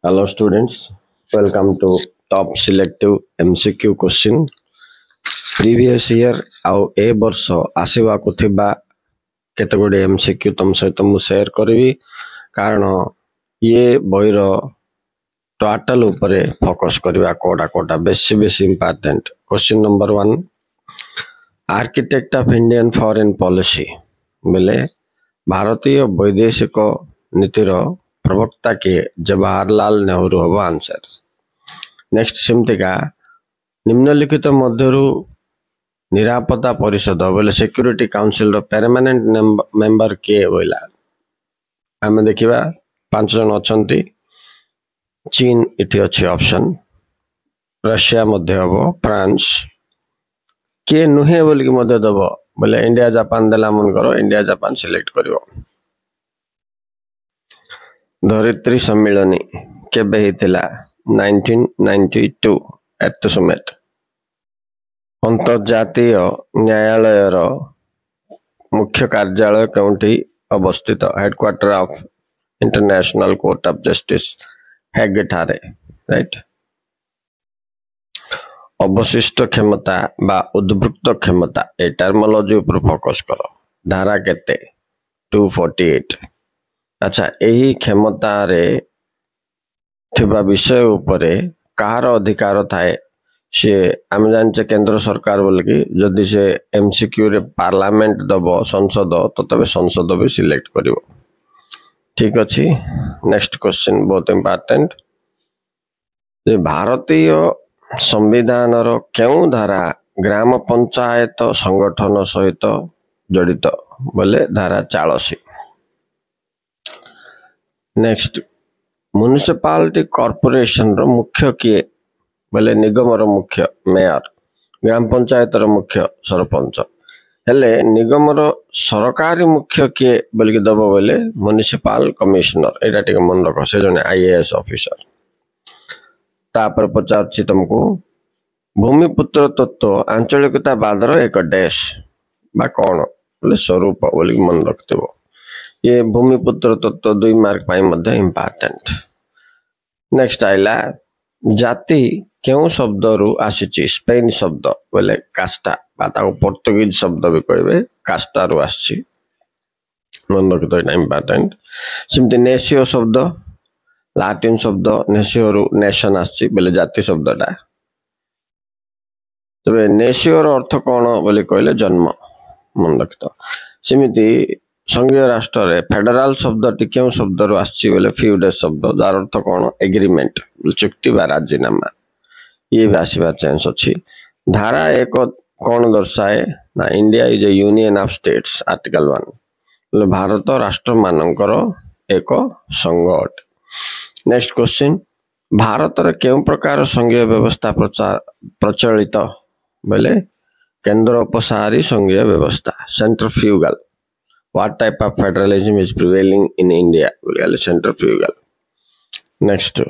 Hello students, welcome to top selective MCQ question. Previous year ଆଉ ଏ ବର୍ଷ ଆସିବାକୁ ଥିବା କେତେଗୁଡ଼ିଏ MCQ ତମ ସହିତ ମୁଁ ସେୟାର କରିବି କାରଣ ଇଏ ବହିର ଟୋଟାଲ ଉପରେ ଫୋକସ୍ କରିବା କୋଉଟା ବେଶୀ important. Question number 1, Architect of Indian Foreign Policy ବେଲେ ଭାରତୀୟ ବୈଦେଶିକ ନୀତିର प्रवक्ता किए जवाहरलाल नेहरू हम आंसर. नेक्स्ट सेमतिका निम्नलिखित मध्यरु निरापत्ता परिषद बोले सिक्योरिटी काउंसिल रो परमानेंट मेंबर किए बोला आमे देखिबा 5 जन अछंती. चीन इठी अछि ऑप्शन, रशिया मध्य हबो, फ्रांस के नुहे बोली कि मध्य दबो बोले इंडिया जापान देला मन करो, इंडिया जापान सिलेक्ट करिवो. धरित्री सम्मिलनी केबे हितिला 1992 एट सुमेत. अंतर्जातीय न्यायालय रो मुख्य कार्यालय केउंठी अवस्थित, headquarter of international court of justice Hague ठारे, राइट. अवशिष्ट क्षमता बा उद्वृत्त क्षमता ए टर्मोलॉजी ऊपर फोकस करो. धारा केते 248. अच्छा, यही क्षमता रे थिबा विषय उपरे कहार अधिकार थाए से आम जाने केंद्र सरकार बोल कि जदि से एमसीक्यू रे पार्लियामेंट दबो संसद तो तबे संसद भी सिलेक्ट करिवो. ठीक अछि. नेक्स्ट क्वेश्चन बहुत इंपोर्टेंट. जे भारतीय संविधान रो केउ धारा ग्राम पंचायत संगठन सहित जड़ित बोले धारा 40. नेक्स्ट, म्युनिसिपालिटी कॉर्पोरेशन रो मुख्य किए बोले निगम रो मुख्य मेयर, ग्राम पंचायत रो मुख्य सरपंच. हेले निगम रो सरकारी मुख्य किए बोल के दबो बोले म्युनिसिपल कमिश्नर. एटा टिके मन रखो, से जने आईएएस ऑफिसर. तापर पचारछि तुमको भूमिपुत्र तत्व आंचलिकता बादर एक डैश बा कोन बोले स्वरूप बोल के मन रखतबो. ये भूमिपुत्र तत्व 2 मार्क पाई मध्य इंपोर्टेंट. नेक्स्ट आइला जाति केउ शब्द रु आसीची, स्पेन शब्द बोले कास्टा बाता को पोर्तुगीज शब्द भी कहबे कास्टा रु आसी, मन रखतो एटा इंपोर्टेंट. सिमते नेसियो शब्द लाटिन शब्द नेसियो रु नेशन आसी बोले जाति शब्दटा. तबे नेसियो रो अर्थ कोन बोले कहले जन्म, मन रखतो. सिमिति संघीय राष्ट्र रे फेडरल शब्द टिकेउ शब्द रु आसी बोले फ्यूडल शब्द जार अर्थ कोन एग्रीमेंट चुक्ति बा राजीनामा. ये भी आसीबा चांस अछि. धारा 1 कोन दर्शाए ना India is A union of states, article 1 बोले भारत राष्ट्र मानकर एक संघ अटे. नेक्स्ट क्वेश्चन, भारत रे केउ प्रकार संघीय व्यवस्था प्रचलित बोले केंद्र उपसारी संघीय व्यवस्था, centrifugal. What type of federalism is prevailing in India? Centrifugal. Next,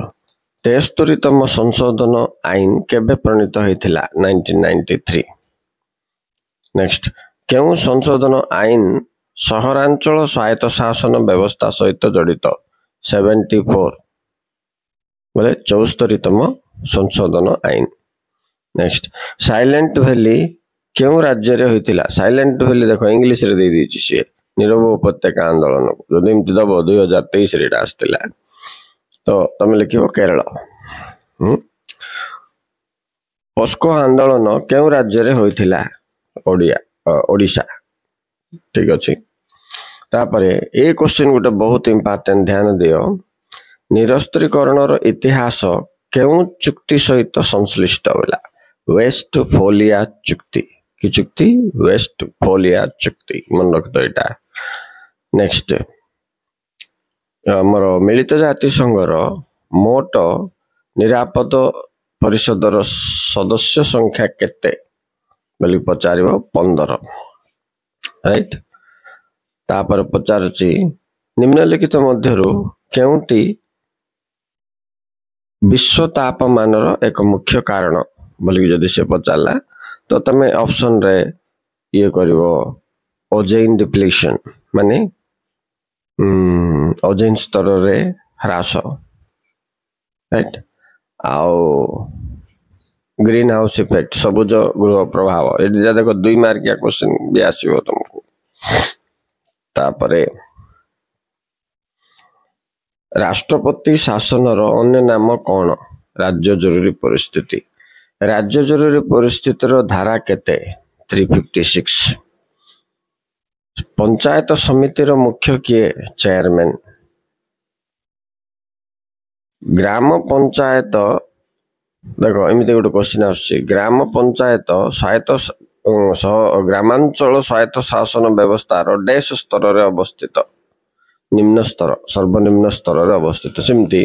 73तम संशोधन आईन केबे प्रणीत होइथिला 1993. नेक्स्ट, केउ संशोधन आईन सहरांचल स्वायत्त शासन व्यवस्था सहित जड़ित 74 बोले 74तम संशोधन आईन. नेक्स्ट, साइलेंट वैली केउ राज्य रे होइथिला. साइलेंट वैली देखो इंग्लिश रे दे दीची से नीरव उपत्यका आंदोलन जदि एमती दब 2023 रे आसला तो तुम लिखिबो केरल. पोस्को आंदोलन केउ राज्य रे होइथिला, ओडिशा. ठीक अछि. तापरे ए क्वेश्चन गोटे बहुत इंपोर्टेंट, ध्यान दियो. निरस्त्रीकरण रो इतिहास केउ चुक्ति सहित संश्लिष्ट होला, वेस्टफोलिया चुक्ति. कि चुक्ति? वेस्टफोलिया चुक्ति, मन रखतो एटा. नेक्स्ट, हमर मिलित जाति संघर मोट निरापद परिषद रो सदस्य संख्या केते बोली पचारिबो 15, राइट. तापर पचारछि निम्नलिखित मध्यरु केउंटी विश्व तापमान रो एक मुख्य कारण बोली जदि से पचारला तो तमे ऑप्शन रे ये करिवो ओजोन डिप्लीशन माने ओजोन स्तर रे ह्रास. राइट आउ ग्रीन हाउस इफेक्ट सबुज गृह प्रभाव ये देखो 2 मार्किया क्वेश्चन भी आसीबो तुमको तापरे राष्ट्रपति शासनर अन्य नाम कौन राज्य जरूरी परिस्थिति राज्य जरूरी परिस्थितिर धारा केते 356 पंचायत समितिर मुख्य किए चेयरमैन ग्राम पंचायत देखो एमती गोटे क्वेश्चन आसुची ग्राम पंचायत स्वायत्त ग्रामांचल स्वायत्त शासन व्यवस्थार डैश स्तर रे अवस्थित निम्न स्तर सर्वनिम्न स्तर रे अवस्थित सेमती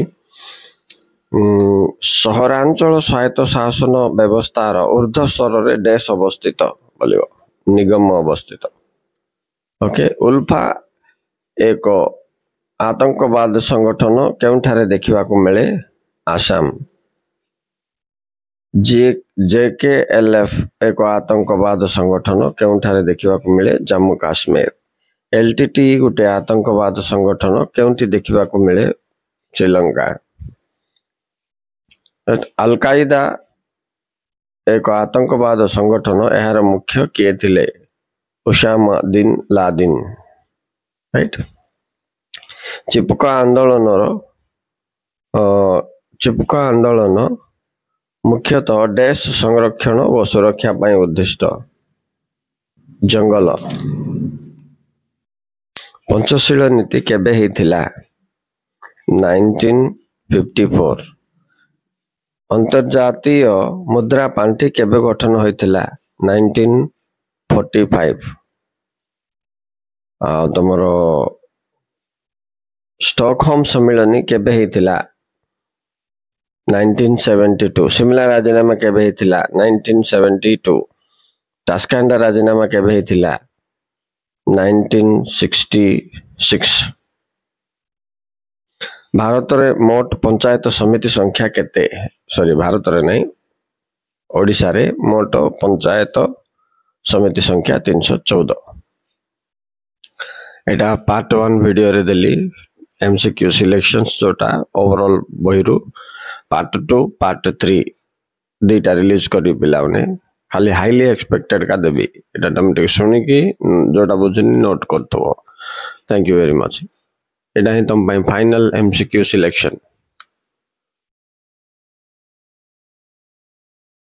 सहरांचल स्वायत्त शासन व्यवस्थार ऊर्ध्व स्तर रे डैश अवस्थित बोलियो निगम अवस्थित ओके उल्फा एक आतंकवाद संगठन केउठारे देखिबा को मिले आसाम जेकेएलएफ एक आतंकवाद संगठन केउठारे देखिबा को मिले जम्मू काश्मीर एलटीटी गोटे आतंकवाद संगठन केउठी देखिबा को मिले श्रीलंका अल कायदा एक आतंकवाद संगठन यार मुख्य किए थिले उसामा बिन लादेन राइट चिपका आंदोलन मुख्यतः डैश संरक्षण और सुरक्षा पाई उद्दिष्ट जंगल पंचशील नीति केबे हेतिला 1954 अंतर्जातीय मुद्रा पांठी केबे गठन होइतिला 1945 तमरो स्टॉकहोम सम्मेलन केबे हेतिला 1972 शिमला राजीनामा केबे हेतिला 1972 टास्कांडा राजीनामा केबे हेतिला 1966 भारत रे मोट पंचायत समिति संख्या केते सॉरी भारत रे नहीं ओडिसा रे मोट पंचायत समिति संख्या 314 एटा पार्ट 1 वीडियो रे देली एमसीक्यू सिलेक्शंस जोटा ओवरऑल बहिरु पार्ट 2 पार्ट 3 दुईटा रिलीज करी पिलाउने खाली हाईली एक्सपेक्टेड का देबी एटा तुम टिक सुनी कि जोटा बुझनी नोट करतबो थैंक यू वेरी मच एटा ही तुम फाइनल एमसीक्यू सिलेक्शन